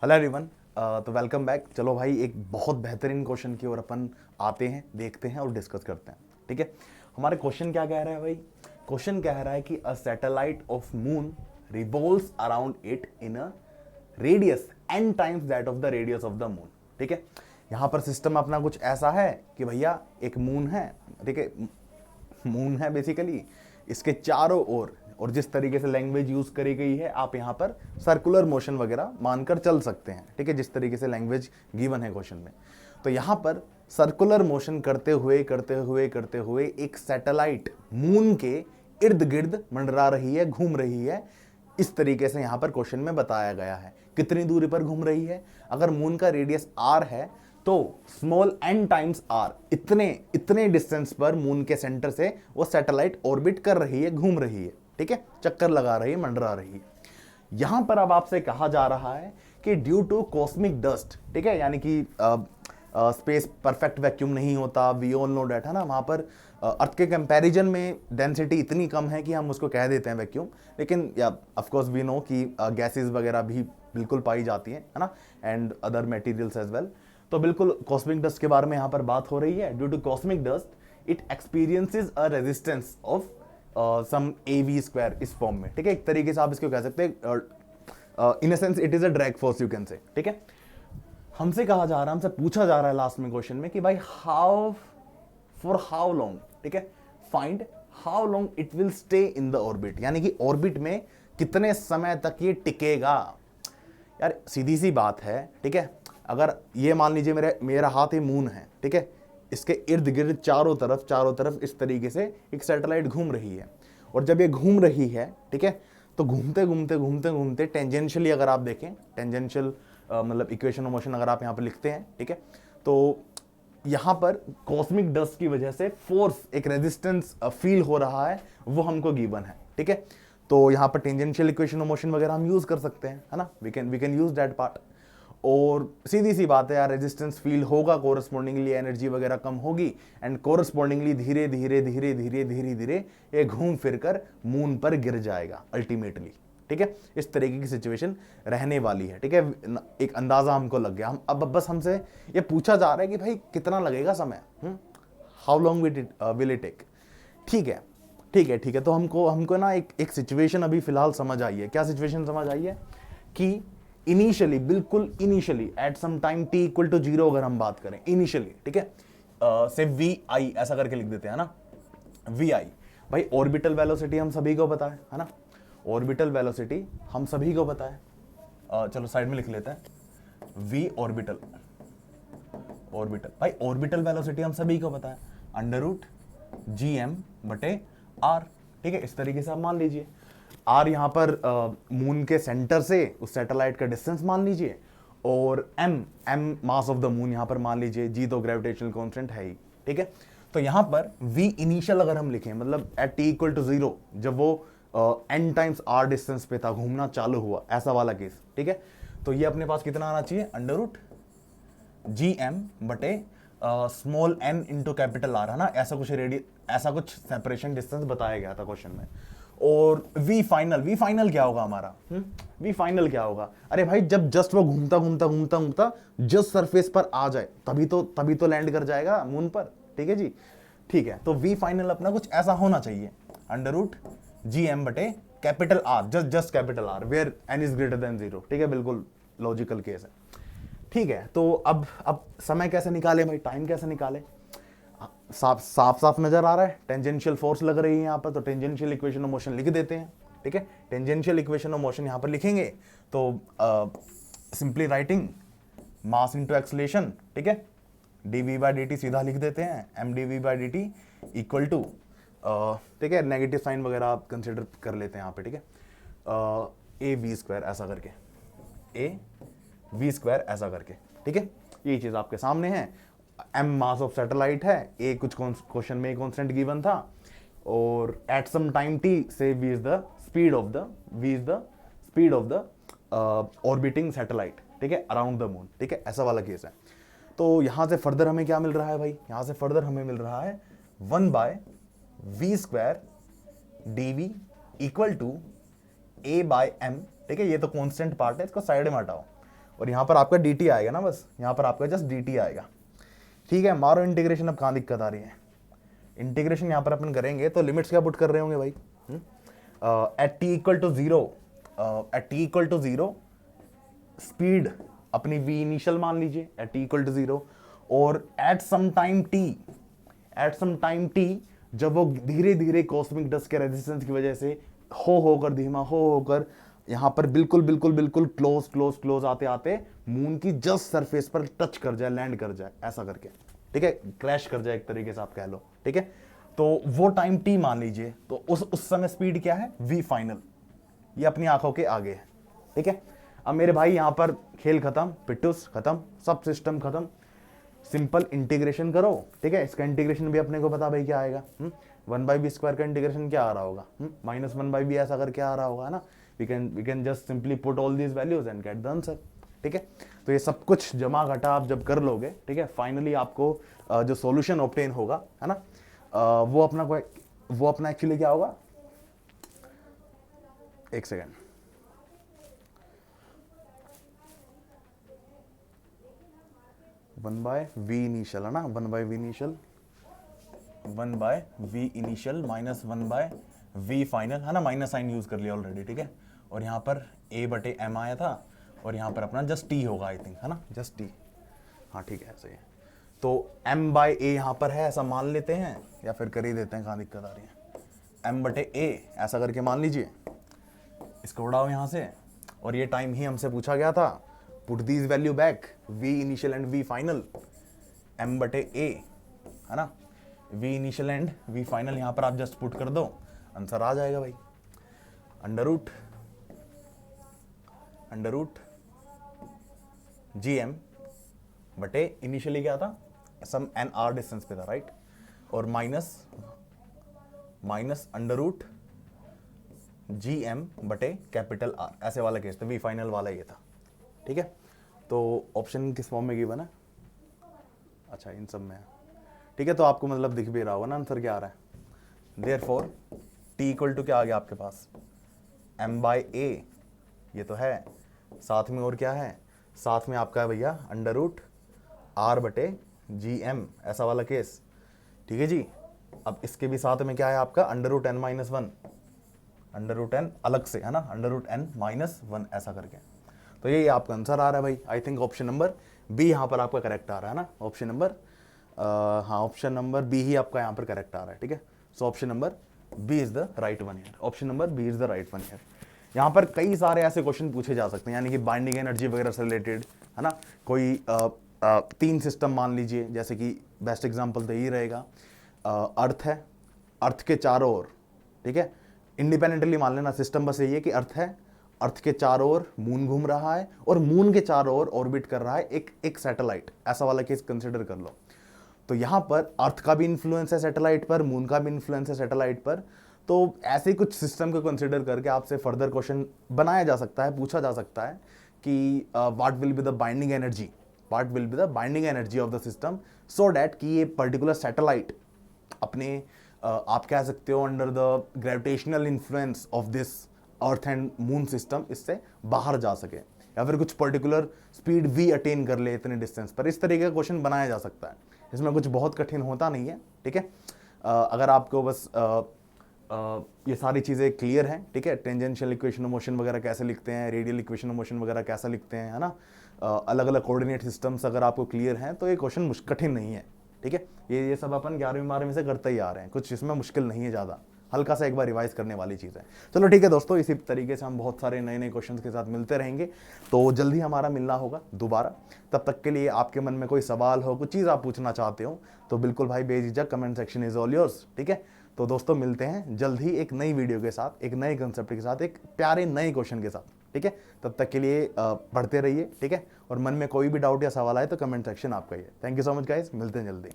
Hello everyone. तो welcome back. चलो भाई, एक बहुत बेहतरीन क्वेश्चन की ओर अपन आते हैं, देखते हैं और डिस्कस करते हैं। ठीक है, हमारे क्वेश्चन क्या कह रहा है भाई? क्वेश्चन कह रहा है कि a satellite of moon revolves around it in a radius n times that of the radius of the moon. ठीक है, यहाँ पर सिस्टम अपना कुछ ऐसा है कि भैया एक मून है, ठीक है, मून है बेसिकली, इसके चारों ओर, और जिस तरीके से लैंग्वेज यूज करी गई है आप यहाँ पर सर्कुलर मोशन वगैरह मानकर चल सकते हैं। ठीक है, जिस तरीके से लैंग्वेज गिवन है क्वेश्चन में, तो यहाँ पर सर्कुलर मोशन करते हुए करते हुए करते हुए एक सैटेलाइट मून के इर्द गिर्द मंडरा रही है, घूम रही है। इस तरीके से यहाँ पर क्वेश्चन में बताया गया है कितनी दूरी पर घूम रही है। अगर मून का रेडियस r है तो स्मॉल n टाइम्स r, इतने इतने डिस्टेंस पर मून के सेंटर से वो सैटेलाइट ऑर्बिट कर रही है, घूम रही है। ठीक है, चक्कर लगा रही है, मंडरा रही है। यहां पर अब आपसे कहा जा रहा है कि ड्यू टू कॉस्मिक डस्ट, ठीक है, यानी कि स्पेस परफेक्ट वैक्यूम नहीं होता, वी ऑल नो डेट, है ना। वहां पर अर्थ के कंपैरिजन में डेंसिटी इतनी कम है कि हम उसको कह देते हैं वैक्यूम, लेकिन या ऑफ कोर्स वी नो कि गैसेस वगैरह भी बिल्कुल पाई जाती हैं, है ना, and other materials as well. तो बिल्कुल कॉस्मिक डस्ट के बारे में यहाँ पर बात हो रही है। Due to cosmic dust it experiences a resistance of some AV square इस फॉर्म में। ठीक है, एक तरीके से आप इसको कह सकते हैं, in a sense it is a drag force you can say. ठीक है, हमसे कहा जा रहा है, हमसे पूछा जा रहा है लास्ट में क्वेश्चन में कि भाई हाउ फॉर हाउ लॉन्ग, ठीक है, find how long it will stay in the orbit, यानी कि ऑर्बिट में कितने समय तक ये टिकेगा। यार सीधी सी बात है, ठीक है, अगर ये मान लीजिए मेरा हाथ ही मून है, ठीक है, इसके इर्द गिर्द चारों तरफ इस तरीके से एक सैटेलाइट घूम रही है, और जब ये घूम रही है, ठीक है, तो घूमते घूमते घूमते घूमते टेंजेंशियली अगर आप देखें, टेंजेंशियल मतलब इक्वेशन ऑफ मोशन अगर आप यहाँ पर लिखते हैं, ठीक है, तो यहाँ पर कॉस्मिक डस्ट की वजह से फोर्स, एक रेजिस्टेंस फील हो रहा है, वो हमको गिवन है। ठीक है, तो यहाँ पर टेंजेंशियल इक्वेशन ऑफ मोशन वगैरह हम यूज कर सकते हैं, है ना, we can use that part. और सीधी सी बात है यार, रेजिस्टेंस फील होगा, कोरस्पॉन्डिंगली एनर्जी वगैरह कम होगी, एंड कोरस्पॉन्डिंगली धीरे धीरे धीरे धीरे धीरे धीरे ये घूम फिर कर मून पर गिर जाएगा अल्टीमेटली। ठीक है, इस तरीके की सिचुएशन रहने वाली है। ठीक है, एक अंदाजा हमको लग गया। हम अब बस हमसे ये पूछा जा रहा है कि भाई कितना लगेगा समय, how long will it take. ठीक है, ठीक है, ठीक है, तो हमको हमको ना एक सिचुएशन अभी फिलहाल समझ आई है। क्या सिचुएशन समझ आई है? कि इनिशियली, बिल्कुल initially at some time t equal to 0 अगर हम बात करें इनिशियली, ठीक है, से vi ऐसा करके लिख देते हैं ना, vi। भाई ऑर्बिटल वेलोसिटी हम सभी को पता है ना, ऑर्बिटल वेलोसिटी हम सभी को पता है। चलो साइड में लिख लेते हैं, v ऑर्बिटल, ऑर्बिटल भाई ऑर्बिटल वेलोसिटी हम सभी को पता है, √gm/r। ठीक है, इस तरीके से आप मान लीजिए। r यहां पर मून के सेंटर से उस सैटेलाइट का डिस्टेंस मान लीजिए, और m mass of the moon यहां पर मान लीजिए, g तो ग्रेविटेशनल कांस्टेंट है ही। ठीक है, तो यहां पर v इनिशियल अगर हम लिखें, मतलब एट t इक्वल टू 0, जब वो n टाइम्स r डिस्टेंस पे था, घूमना चालू हुआ, ऐसा वाला केस। ठीक है, तो ये अपने पास कितना आना चाहिए, √gm/ small n into capital R, है ना, ऐसा कुछ सेपरेशन डिस्टेंस बताया गया था क्वेश्चन में। और वी फाइनल क्या होगा हमारा? वी फाइनल क्या होगा? अरे भाई, जब जस्ट वो घूमता घूमता घूमता घूमता जस्ट सरफेस पर आ जाए, तभी तो लैंड कर जाएगा मून पर। ठीक है जी, ठीक है, तो वी फाइनल अपना कुछ ऐसा होना चाहिए, √gm/R, just capital R, where n is greater than 0। ठीक है, बिल्कुल लॉजिकल केस है। ठीक है, तो अब समय कैसे निकाले भाई, टाइम कैसे निकाले? साफ नजर आ रहा है, टेंजेंशियल फोर्स लग रही है यहाँ पर, तो टेंजेंशियल इक्वेशन ऑफ मोशन लिख देते हैं। ठीक है, टेंजेंशियल इक्वेशन ऑफ मोशन यहाँ पर लिखेंगे तो simply writing mass into acceleration, ठीक है, dv/dt सीधा लिख देते हैं, mdv/dt इक्वल टू, ठीक है, नेगेटिव साइन वगैरह आप कंसिडर कर लेते हैं यहाँ पे। ठीक है, a v² ऐसा करके, a v² ऐसा करके। ठीक है, ये चीज आपके सामने है। m मास ऑफ सैटेलाइट है, a कुछ क्वेश्चन में कांस्टेंट गिवन था, और एट सम टाइम t से v is the speed of the orbiting satellite, ठीक है, अराउंड द मून। ठीक है, ऐसा वाला केस है। तो यहां से फर्दर हमें क्या मिल रहा है भाई? यहां से फर्दर हमें मिल रहा है 1/v² dv equal to a/m। ठीक है, ये तो कांस्टेंट पार्ट है, इसको साइड में हटाओ, और यहाँ पर आपका dt आएगा ना, बस यहाँ पर आपका जस्ट dt आएगा। ठीक है, मारो इंटीग्रेशन। अब कहाँ दिक्कत आ रही है, इंटीग्रेशन यहाँ पर अपन करेंगे तो लिमिट्स क्या पुट कर रहे होंगे भाई, at t equal to zero, at t equal to zero speed अपनी v इनिशियल मान लीजिए at t equal to zero, और एट सम टाइम t जब वो धीरे धीरे कॉस्मिक डस्ट के रेजिस्टेंस की वजह से होकर धीमा होकर यहाँ पर बिल्कुल बिल्कुल बिल्कुल क्लोज क्लोज क्लोज आते आते मून की जस्ट सरफेस पर टच कर जाए, लैंड कर जाए, ऐसा करके, ठीक है, क्रैश कर जाए एक तरीके से आप कह लो, ठीक है। तो वो टाइम t मान लीजिए, तो उस समय स्पीड क्या है, v फाइनल, ये अपनी आंखों के आगे है, ठीक है। अब मेरे भाई यहाँ पर खेल खत्म, पिट्टूस खत्म, सब सिस्टम खत्म, सिंपल इंटीग्रेशन करो, ठीक है। इसका इंटीग्रेशन भी अपने को पता भाई क्या आएगा, 1/b² का इंटीग्रेशन क्या आ रहा होगा, -1/b ऐसा करके आ रहा होगा ना। We can just simply put all these values and get the answer, ठीक है। तो ये सब कुछ जमा घटा आप जब कर लोगे, ठीक है, फाइनली आपको जो सॉल्यूशन ऑब्टेन होगा, है ना, वो अपना एक्चुअली क्या होगा, एक second, one by v initial है ना, 1/v initial minus 1/v final, है ना, माइनस साइन यूज कर लिया ऑलरेडी, ठीक है। और यहाँ पर a/m आया था, और यहाँ पर अपना जस्ट t होगा आई थिंक, है ना, जस्ट t, हाँ ठीक है सही है। तो m/a यहाँ पर है ऐसा मान लेते हैं, या फिर कर ही देते हैं, कहाँ दिक्कत आ रही है, m/a ऐसा करके मान लीजिए, इसको उड़ाओ यहाँ से, और ये टाइम ही हमसे पूछा गया था, put these value back, v initial and v final, m/a, है ना, v initial and v final यहाँ पर आप जस्ट पुट कर दो, आंसर आ जाएगा भाई, अंडर रूट gm बटे इनिशियली क्या था, सम n r डिस्टेंस पे था, राइट, और माइनस अंडर रूट gm बटे कैपिटल R, ऐसे वाला केस था, v फाइनल वाला ये था, ठीक है। तो ऑप्शन किस फॉर्म में गिवन है, अच्छा इन सब में है, ठीक है। तो आपको मतलब दिख भी रहा होगा ना आंसर क्या आ रहा है, देयरफॉर t इक्वल टू क्या आ गया आपके पास, m/a, ये तो है, साथ में और क्या है, साथ में आपका है भैया अंडर रूट r बटे gm, ऐसा वाला केस, ठीक है जी। अब इसके भी साथ में क्या है आपका under root n-1, under root n अलग से, है ना, अंडर रूट n-1 ऐसा करके, तो ये आपका आंसर आ रहा है भाई। I think option number B यहाँ पर आपका करेक्ट आ रहा है ना, ऑप्शन नंबर हाँ ऑप्शन नंबर बी ही आपका यहाँ पर करेक्ट आ रहा है, ठीक है। So option number B is the right one here, option number B is the right one here. यहाँ पर कई सारे ऐसे क्वेश्चन पूछे जा सकते हैं, यानी कि बाइंडिंग एनर्जी वगैरह से रिलेटेड, है ना, कोई 3 सिस्टम मान लीजिए, जैसे कि बेस्ट एग्जांपल तो यही रहेगा, अर्थ है, अर्थ के चारों ओर, ठीक है, इंडिपेंडेंटली मान लेना सिस्टम, बस यही है कि अर्थ है, अर्थ के चारों ओर मून घूम रहा है, और मून के चारों ओर ऑर्बिट कर रहा है एक सैटेलाइट, ऐसा वाला केस कंसिडर कर लो। तो यहां पर अर्थ का भी इन्फ्लुएंस है सैटेलाइट पर, मून का भी इन्फ्लुएंस है सैटेलाइट पर, तो ऐसे कुछ सिस्टम को कंसिडर करके आपसे फर्दर क्वेश्चन बनाया जा सकता है, पूछा जा सकता है कि what will be the binding energy, what will be the binding energy of the system, so that कि ये पर्टिकुलर सैटेलाइट अपने आप कह सकते हो under the gravitational influence of this earth and moon system इससे बाहर जा सके, या फिर कुछ पर्टिकुलर स्पीड v अटेन कर ले इतने डिस्टेंस पर। इस तरीके का क्वेश्चन बनाया जा सकता है, इसमें कुछ बहुत कठिन होता नहीं है, ठीक है। अगर आपको बस ये सारी चीज़ें क्लियर हैं, ठीक है, टेंजेंशियल इक्वेशन ऑफ मोशन वगैरह कैसे लिखते हैं, रेडियल इक्वेशन ऑफ मोशन वगैरह कैसे लिखते हैं, है ना, अलग अलग कोऑर्डिनेट सिस्टम्स अगर आपको क्लियर हैं तो ये क्वेश्चन कठिन नहीं है, ठीक है। ये सब अपन 11वीं 12वीं से करते ही आ रहे हैं, कुछ इसमें मुश्किल नहीं है ज़्यादा, हल्का सा एक बार रिवाइज करने वाली चीज़ है। चलो ठीक है दोस्तों, इसी तरीके से हम बहुत सारे नए नए क्वेश्चंस के साथ मिलते रहेंगे, तो जल्दी हमारा मिलना होगा दोबारा। तब तक के लिए आपके मन में कोई सवाल हो, कुछ चीज़ आप पूछना चाहते हो, तो बिल्कुल भाई बेझिझक, comment section is all yours, ठीक है। तो दोस्तों मिलते हैं जल्द ही एक नई वीडियो के साथ, एक नए कंसेप्ट के साथ, एक प्यारे नए क्वेश्चन के साथ, ठीक है। तब तक के लिए पढ़ते रहिए, ठीक है, और मन में कोई भी डाउट या सवाल आए तो कमेंट सेक्शन आपका ही है। Thank you so much guys, मिलते हैं जल्दी।